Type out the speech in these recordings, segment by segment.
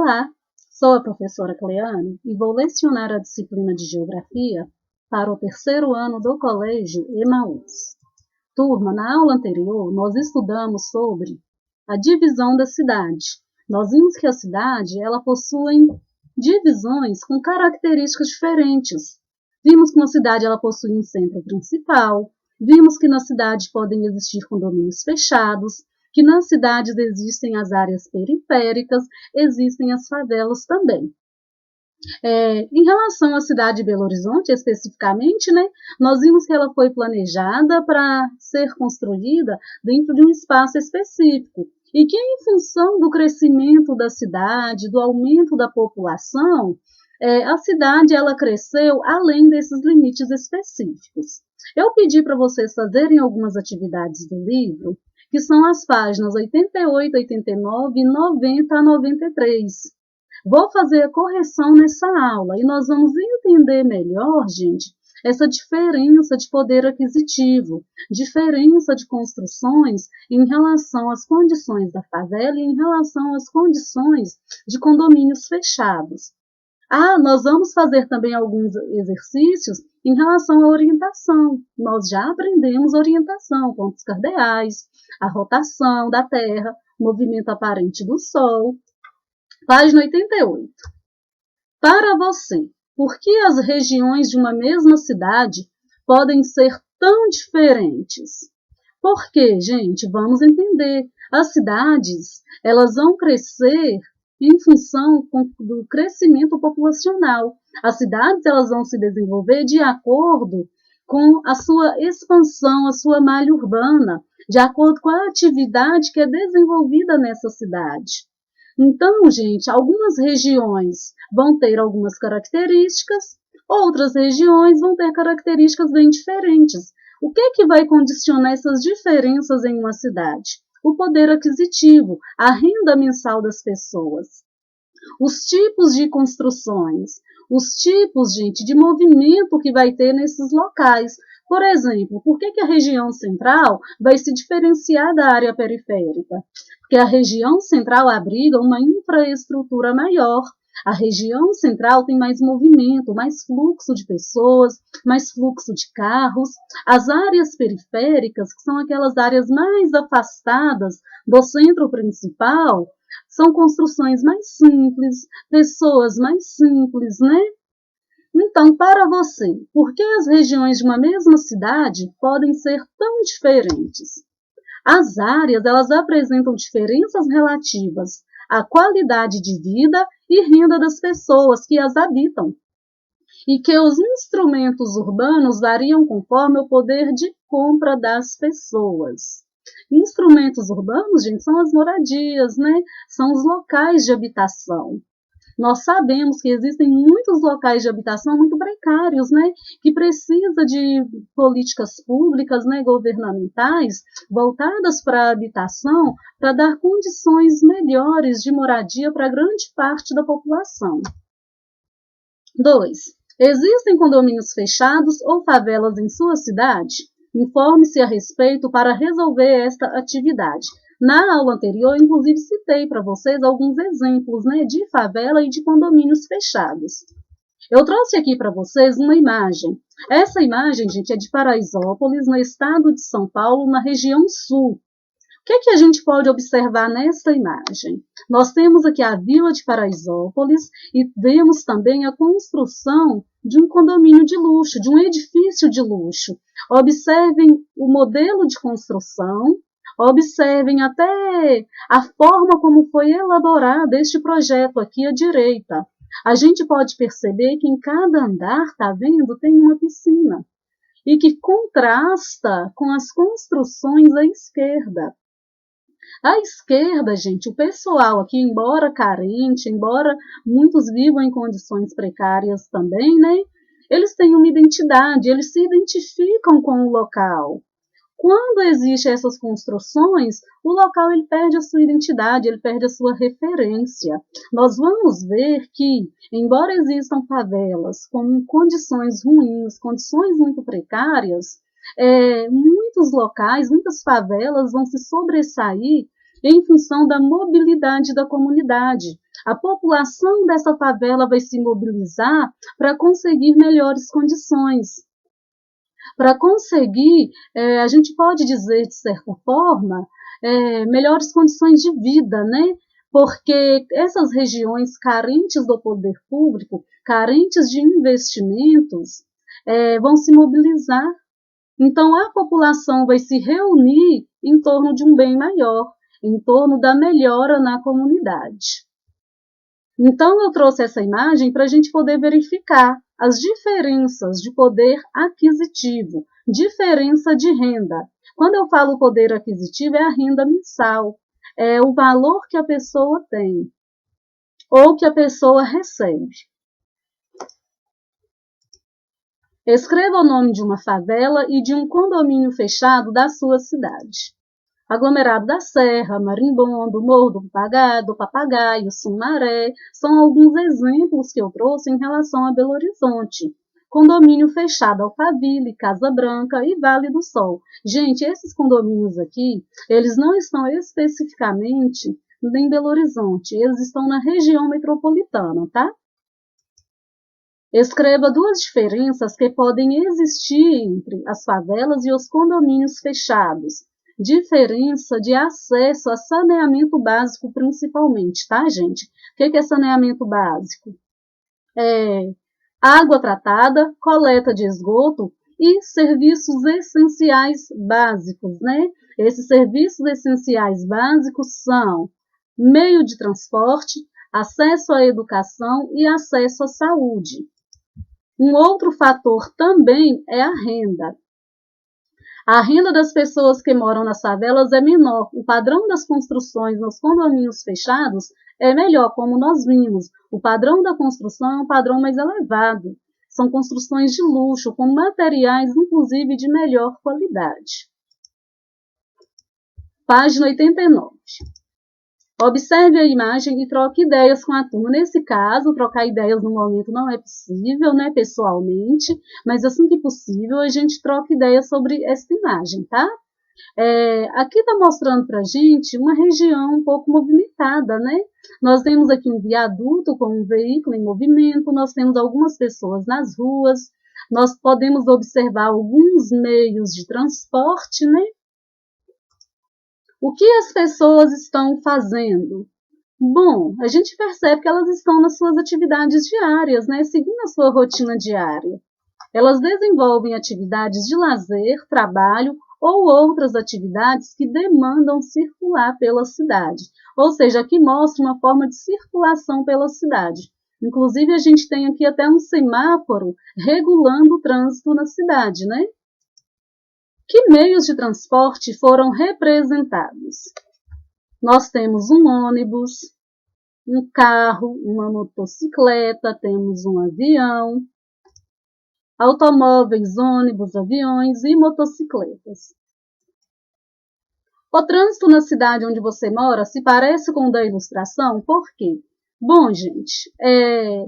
Olá, sou a professora Cleane e vou lecionar a disciplina de Geografia para o terceiro ano do Colégio Emaús. Turma, na aula anterior, nós estudamos sobre a divisão da cidade. Nós vimos que a cidade, ela possui divisões com características diferentes. Vimos que uma cidade, ela possui um centro principal. Vimos que na cidade podem existir condomínios fechados, que nas cidades existem as áreas periféricas, existem as favelas também. Em relação à cidade de Belo Horizonte, especificamente, nós vimos que ela foi planejada para ser construída dentro de um espaço específico e que, em função do crescimento da cidade, do aumento da população, a cidade ela cresceu além desses limites específicos. Eu pedi para vocês fazerem algumas atividades do livro, que são as páginas 88, 89, 90 a 93. Vou fazer a correção nessa aula e nós vamos entender melhor, gente, essa diferença de poder aquisitivo, diferença de construções em relação às condições da favela e em relação às condições de condomínios fechados. Nós vamos fazer também alguns exercícios em relação à orientação. Nós já aprendemos orientação, pontos cardeais, a rotação da Terra, movimento aparente do Sol. Página 88. Para você, por que as regiões de uma mesma cidade podem ser tão diferentes? Porque, gente, vamos entender, as cidades, elas vão crescer em função do crescimento populacional. As cidades, elas vão se desenvolver de acordo com a sua expansão, a sua malha urbana, de acordo com a atividade que é desenvolvida nessa cidade. Então, gente, algumas regiões vão ter algumas características, outras regiões vão ter características bem diferentes. O que vai condicionar essas diferenças em uma cidade? O poder aquisitivo, a renda mensal das pessoas, os tipos de construções, os tipos, gente, de movimento que vai ter nesses locais. Por exemplo, por que a região central vai se diferenciar da área periférica? Porque a região central abriga uma infraestrutura maior. A região central tem mais movimento, mais fluxo de pessoas, mais fluxo de carros. As áreas periféricas, que são aquelas áreas mais afastadas do centro principal, são construções mais simples, pessoas mais simples, Então, para você, por que as regiões de uma mesma cidade podem ser tão diferentes? As áreas, elas apresentam diferenças relativas à qualidade de vida e renda das pessoas que as habitam, e que os instrumentos urbanos variam conforme o poder de compra das pessoas. Instrumentos urbanos, gente, são as moradias, São os locais de habitação. Nós sabemos que existem muitos locais de habitação muito precários, que precisa de políticas públicas, governamentais, voltadas para a habitação, para dar condições melhores de moradia para grande parte da população. 2. Existem condomínios fechados ou favelas em sua cidade? Informe-se a respeito para resolver esta atividade. Na aula anterior, inclusive, citei para vocês alguns exemplos de favela e de condomínios fechados. Eu trouxe aqui para vocês uma imagem. Essa imagem, gente, é de Paraisópolis, no estado de São Paulo, na região sul. O que a gente pode observar nessa imagem? Nós temos aqui a vila de Paraisópolis e vemos também a construção de um condomínio de luxo, de um edifício de luxo. Observem o modelo de construção, observem até a forma como foi elaborado este projeto aqui à direita. A gente pode perceber que em cada andar, tá vendo, tem uma piscina e que contrasta com as construções à esquerda. À esquerda, gente, o pessoal aqui, embora carente, embora muitos vivam em condições precárias também, eles têm uma identidade, eles se identificam com o local. Quando existem essas construções, o local ele perde a sua identidade, ele perde a sua referência. Nós vamos ver que, embora existam favelas com condições ruins, condições muito precárias, muitos locais, muitas favelas vão se sobressair em função da mobilidade da comunidade. A população dessa favela vai se mobilizar para conseguir melhores condições. Para conseguir, a gente pode dizer, de certa forma, melhores condições de vida, né? Porque essas regiões carentes do poder público, carentes de investimentos, vão se mobilizar. Então, a população vai se reunir em torno de um bem maior, em torno da melhora na comunidade. Então, eu trouxe essa imagem para a gente poder verificar as diferenças de poder aquisitivo, diferença de renda. Quando eu falo poder aquisitivo, é a renda mensal, é o valor que a pessoa tem ou que a pessoa recebe. Escreva o nome de uma favela e de um condomínio fechado da sua cidade. Aglomerado da Serra, Marimbondo, Morro do Papagaio, Sumaré, são alguns exemplos que eu trouxe em relação a Belo Horizonte. Condomínio fechado, Alphaville, Casa Branca e Vale do Sol. Gente, esses condomínios aqui, eles não estão especificamente em Belo Horizonte, eles estão na região metropolitana, tá? Escreva duas diferenças que podem existir entre as favelas e os condomínios fechados. Diferença de acesso a saneamento básico, principalmente, tá, gente? O que é saneamento básico? Água tratada, coleta de esgoto e serviços essenciais básicos, né? Esses serviços essenciais básicos são meio de transporte, acesso à educação e acesso à saúde. Um outro fator também é a renda. A renda das pessoas que moram nas favelas é menor. O padrão das construções nos condomínios fechados é melhor, como nós vimos. O padrão da construção é um padrão mais elevado. São construções de luxo, com materiais, inclusive, de melhor qualidade. Página 89. Observe a imagem e troque ideias com a turma. Nesse caso, trocar ideias no momento não é possível, né, pessoalmente, mas assim que possível a gente troca ideias sobre essa imagem, tá? Aqui está mostrando para a gente uma região um pouco movimentada, né? Nós temos aqui um viaduto com um veículo em movimento, nós temos algumas pessoas nas ruas, nós podemos observar alguns meios de transporte, né? O que as pessoas estão fazendo? Bom, a gente percebe que elas estão nas suas atividades diárias, né? Seguindo a sua rotina diária. Elas desenvolvem atividades de lazer, trabalho ou outras atividades que demandam circular pela cidade. Ou seja, aqui mostra uma forma de circulação pela cidade. Inclusive, a gente tem aqui até um semáforo regulando o trânsito na cidade, né? Que meios de transporte foram representados? Nós temos um ônibus, um carro, uma motocicleta, temos um avião, automóveis, ônibus, aviões e motocicletas. O trânsito na cidade onde você mora se parece com o da ilustração? Por quê? Bom, gente,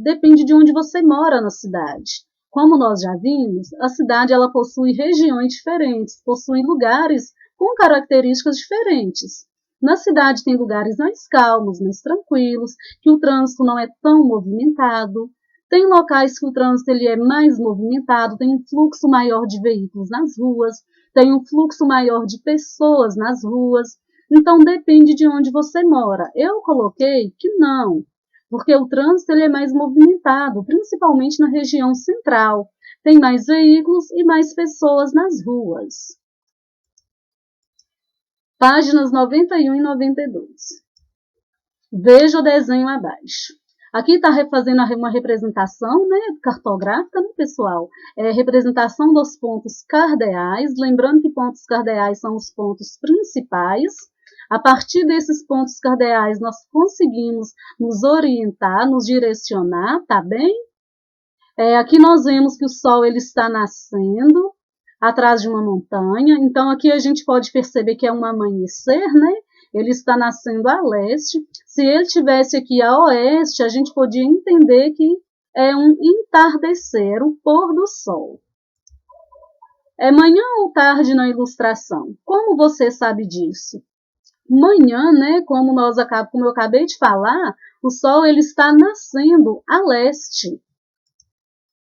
depende de onde você mora na cidade. Como nós já vimos, a cidade ela possui regiões diferentes, possui lugares com características diferentes. Na cidade tem lugares mais calmos, mais tranquilos, que o trânsito não é tão movimentado. Tem locais que o trânsito ele é mais movimentado, tem um fluxo maior de veículos nas ruas, tem um fluxo maior de pessoas nas ruas. Então, depende de onde você mora. Eu coloquei que não, porque o trânsito ele é mais movimentado, principalmente na região central. Tem mais veículos e mais pessoas nas ruas. Páginas 91 e 92. Veja o desenho abaixo. Aqui está fazendo uma representação, né, cartográfica, né, pessoal? Representação dos pontos cardeais. Lembrando que pontos cardeais são os pontos principais. A partir desses pontos cardeais, nós conseguimos nos orientar, nos direcionar, tá bem? Aqui nós vemos que o Sol ele está nascendo atrás de uma montanha. Então, aqui a gente pode perceber que é um amanhecer, né? Ele está nascendo a leste. Se ele estivesse aqui a oeste, a gente podia entender que é um entardecer, o pôr do sol. É manhã ou tarde na ilustração? Como você sabe disso? Manhã, né, como eu acabei de falar, o Sol ele está nascendo a leste.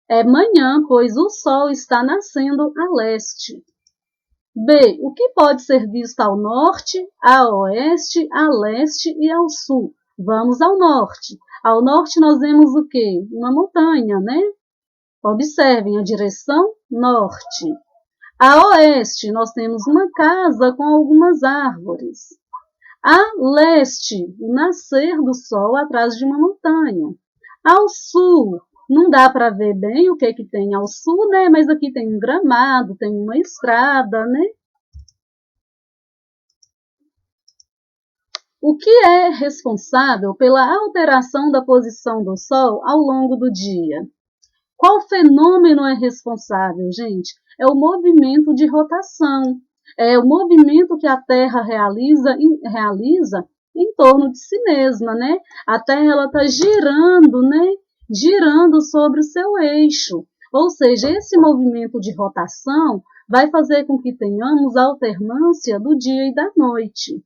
É manhã, pois o Sol está nascendo a leste. B. O que pode ser visto ao norte, a oeste, a leste e ao sul? Vamos ao norte. Ao norte nós vemos o quê? Uma montanha, né? Observem a direção norte. A oeste nós temos uma casa com algumas árvores. A leste, o nascer do sol atrás de uma montanha. Ao sul, não dá para ver bem o que tem ao sul, né? Mas aqui tem um gramado, tem uma estrada, né? O que é responsável pela alteração da posição do sol ao longo do dia? Qual fenômeno é responsável, gente? É o movimento de rotação. É o movimento que a Terra realiza em torno de si mesma, né? A Terra está girando, né? Girando sobre o seu eixo. Ou seja, esse movimento de rotação vai fazer com que tenhamos a alternância do dia e da noite.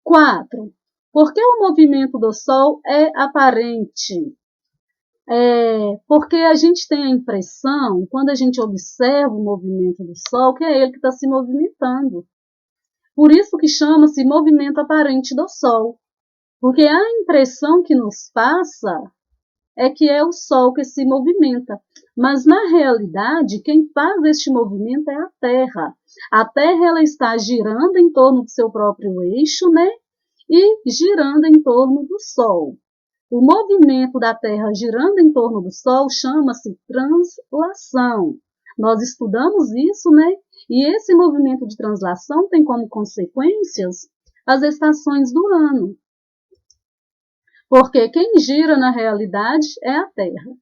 4. Por que o movimento do Sol é aparente? Porque a gente tem a impressão, quando a gente observa o movimento do Sol, que é ele que está se movimentando. Por isso que chama-se movimento aparente do Sol. Porque a impressão que nos passa é que é o Sol que se movimenta. Mas, na realidade, quem faz este movimento é a Terra. A Terra ela está girando em torno do seu próprio eixo, né? E girando em torno do Sol. O movimento da Terra girando em torno do Sol chama-se translação. Nós estudamos isso, né? E esse movimento de translação tem como consequências as estações do ano. Porque quem gira na realidade é a Terra.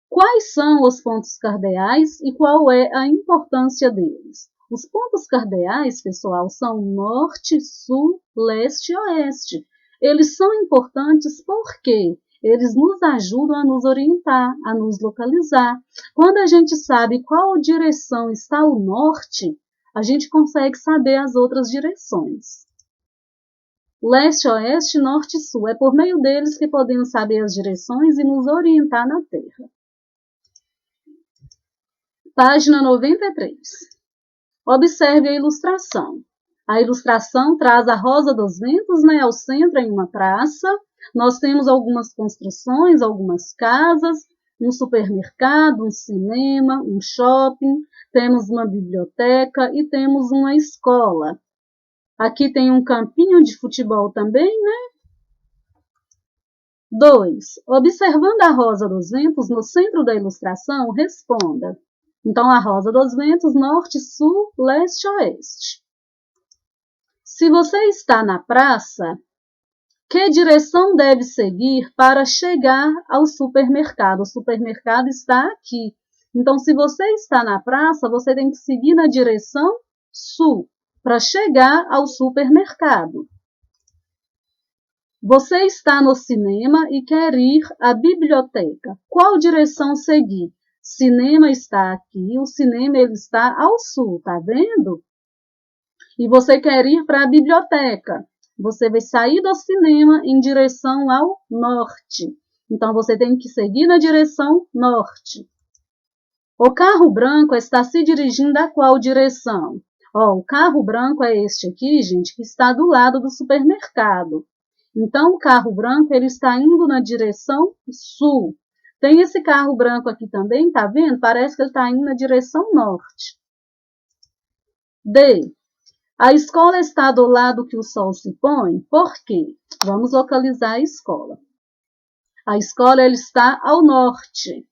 Quais são os pontos cardeais e qual é a importância deles? Os pontos cardeais, pessoal, são norte, sul, leste e oeste. Eles são importantes porque eles nos ajudam a nos orientar, a nos localizar. Quando a gente sabe qual direção está o norte, a gente consegue saber as outras direções. Leste, oeste, norte e sul. É por meio deles que podemos saber as direções e nos orientar na Terra. Página 93. Observe a ilustração. A ilustração traz a Rosa dos Ventos, né, ao centro em uma praça. Nós temos algumas construções, algumas casas, um supermercado, um cinema, um shopping, temos uma biblioteca e temos uma escola. Aqui tem um campinho de futebol também, né? 2. Observando a Rosa dos Ventos no centro da ilustração, responda. Então, a Rosa dos Ventos, norte, sul, leste, oeste. Se você está na praça, que direção deve seguir para chegar ao supermercado? O supermercado está aqui. Então, se você está na praça, você tem que seguir na direção sul para chegar ao supermercado. Você está no cinema e quer ir à biblioteca. Qual direção seguir? Cinema está aqui, o cinema ele está ao sul, tá vendo? E você quer ir para a biblioteca. Você vai sair do cinema em direção ao norte. Então, você tem que seguir na direção norte. O carro branco está se dirigindo a qual direção? O carro branco é este aqui, gente, que está do lado do supermercado. Então, o carro branco ele está indo na direção sul. Tem esse carro branco aqui também, tá vendo? Parece que ele está indo na direção norte. D. A escola está do lado que o sol se põe. Por quê? Vamos localizar a escola. A escola ele está ao norte.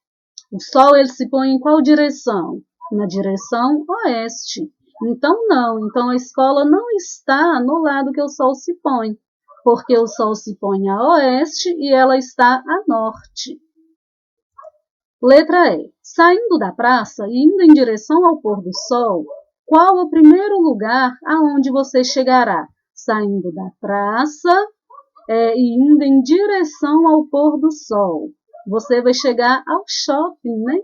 O sol ele se põe em qual direção? Na direção oeste. Então, não. Então, a escola não está no lado que o sol se põe. Porque o sol se põe a oeste e ela está a norte. Letra E. Saindo da praça e indo em direção ao pôr do sol, qual o primeiro lugar aonde você chegará? Saindo da praça e indo em direção ao pôr do sol. Você vai chegar ao shopping, né?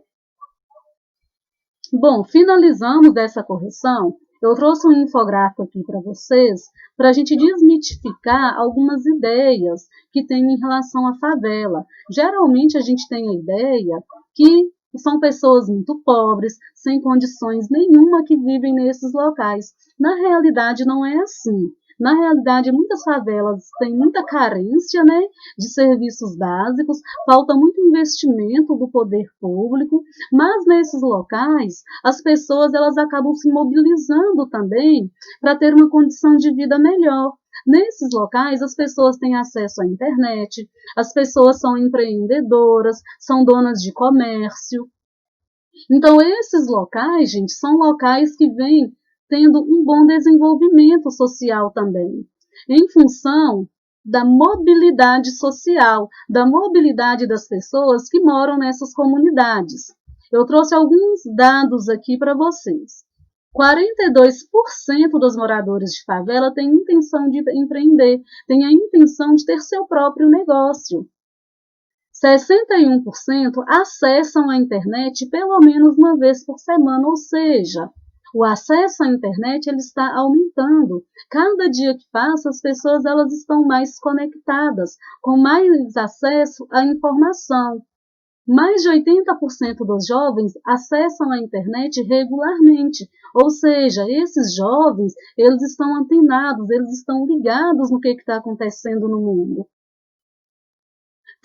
Bom, finalizamos dessa correção. Eu trouxe um infográfico aqui para vocês, para a gente desmitificar algumas ideias que tem em relação à favela. Geralmente a gente tem a ideia que são pessoas muito pobres, sem condições nenhuma que vivem nesses locais. Na realidade não é assim. Na realidade, muitas favelas têm muita carência, né, de serviços básicos, falta muito investimento do poder público, mas nesses locais as pessoas elas acabam se mobilizando também para ter uma condição de vida melhor. Nesses locais, as pessoas têm acesso à internet, as pessoas são empreendedoras, são donas de comércio. Então, esses locais, gente, são locais que vêm tendo um bom desenvolvimento social também, em função da mobilidade social, da mobilidade das pessoas que moram nessas comunidades. Eu trouxe alguns dados aqui para vocês. 42% dos moradores de favela têm intenção de empreender, têm a intenção de ter seu próprio negócio. 61% acessam a internet pelo menos uma vez por semana, ou seja, o acesso à internet ele está aumentando. Cada dia que passa, as pessoas elas estão mais conectadas, com mais acesso à informação. Mais de 80% dos jovens acessam a internet regularmente, ou seja, esses jovens eles estão antenados, eles estão ligados no que está acontecendo no mundo.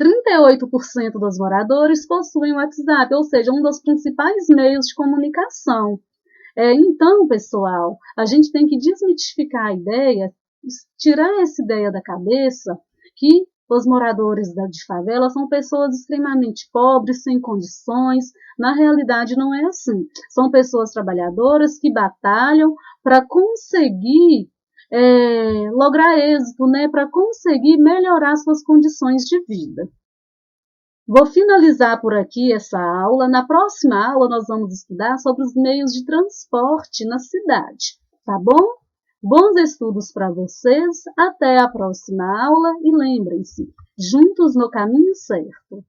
38% dos moradores possuem o WhatsApp, ou seja, um dos principais meios de comunicação. Então, pessoal, a gente tem que desmitificar a ideia, tirar essa ideia da cabeça que os moradores de favela são pessoas extremamente pobres, sem condições. Na realidade, não é assim. São pessoas trabalhadoras que batalham para conseguir lograr êxito, né, para conseguir melhorar suas condições de vida. Vou finalizar por aqui essa aula. Na próxima aula, nós vamos estudar sobre os meios de transporte na cidade, tá bom? Bons estudos para vocês, até a próxima aula e lembrem-se, juntos no caminho certo.